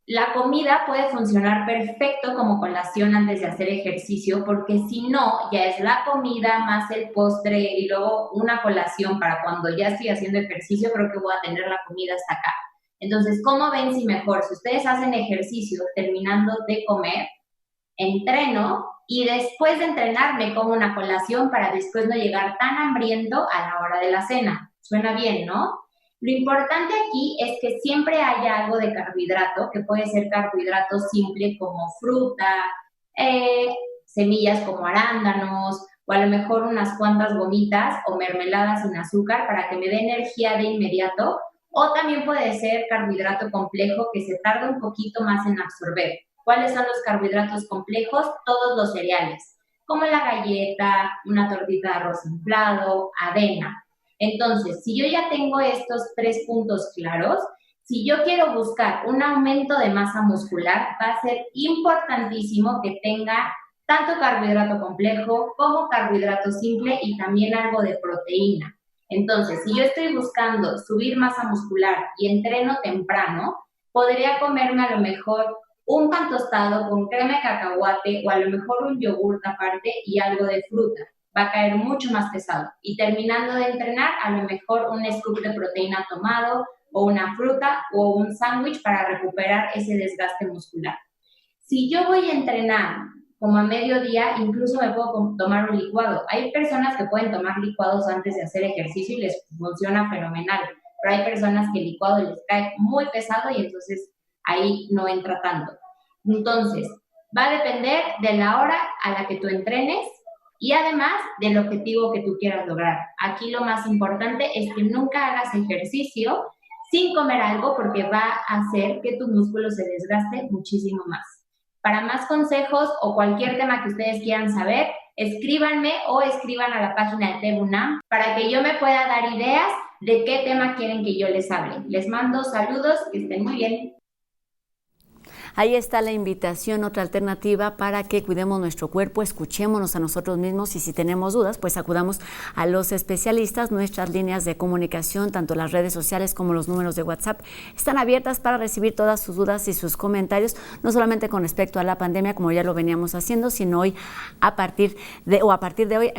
la comida puede funcionar perfecto como colación antes de hacer ejercicio, porque si no, ya es la comida más el postre y luego una colación para cuando ya estoy haciendo ejercicio, creo que voy a tener la comida hasta acá. Entonces, ¿cómo ven si mejor? Si ustedes hacen ejercicio terminando de comer, entreno y después de entrenar me como una colación para después no llegar tan hambriento a la hora de la cena. Suena bien, ¿no? Lo importante aquí es que siempre haya algo de carbohidrato, que puede ser carbohidrato simple como fruta, semillas como arándanos, o a lo mejor unas cuantas gomitas o mermeladas sin azúcar para que me dé energía de inmediato, o también puede ser carbohidrato complejo que se tarda un poquito más en absorber. ¿Cuáles son los carbohidratos complejos? Todos los cereales, como la galleta, una tortita de arroz inflado, avena. Entonces, si yo ya tengo estos 3 puntos claros, si yo quiero buscar un aumento de masa muscular, va a ser importantísimo que tenga tanto carbohidrato complejo como carbohidrato simple y también algo de proteína. Entonces, si yo estoy buscando subir masa muscular y entreno temprano, podría comerme a lo mejor un pan tostado con crema de cacahuate o a lo mejor un yogurt aparte y algo de fruta. Va a caer mucho más pesado. Y terminando de entrenar, a lo mejor un scoop de proteína tomado o una fruta o un sándwich para recuperar ese desgaste muscular. Si yo voy a entrenar como a mediodía, incluso me puedo tomar un licuado. Hay personas que pueden tomar licuados antes de hacer ejercicio y les funciona fenomenal, pero hay personas que el licuado les cae muy pesado y entonces ahí no entra tanto. Entonces, va a depender de la hora a la que tú entrenes y además del objetivo que tú quieras lograr. Aquí lo más importante es que nunca hagas ejercicio sin comer algo porque va a hacer que tu músculo se desgaste muchísimo más. Para más consejos o cualquier tema que ustedes quieran saber, escríbanme o escriban a la página de TV UNAM para que yo me pueda dar ideas de qué tema quieren que yo les hable. Les mando saludos, que estén muy bien. Ahí está la invitación, otra alternativa para que cuidemos nuestro cuerpo, escuchémonos a nosotros mismos y si tenemos dudas, pues acudamos a los especialistas. Nuestras líneas de comunicación, tanto las redes sociales como los números de WhatsApp, están abiertas para recibir todas sus dudas y sus comentarios, no solamente con respecto a la pandemia, como ya lo veníamos haciendo, sino hoy a partir de hoy,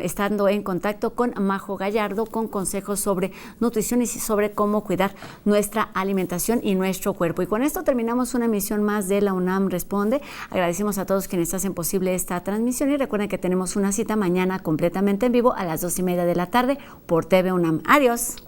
estando en contacto con Majo Gallardo, con consejos sobre nutrición y sobre cómo cuidar nuestra alimentación y nuestro cuerpo. Y con esto terminamos una emisión más de la UNAM Responde. Agradecemos a todos quienes hacen posible esta transmisión y recuerden que tenemos una cita mañana completamente en vivo a las 2:30 de la tarde por TV UNAM. Adiós.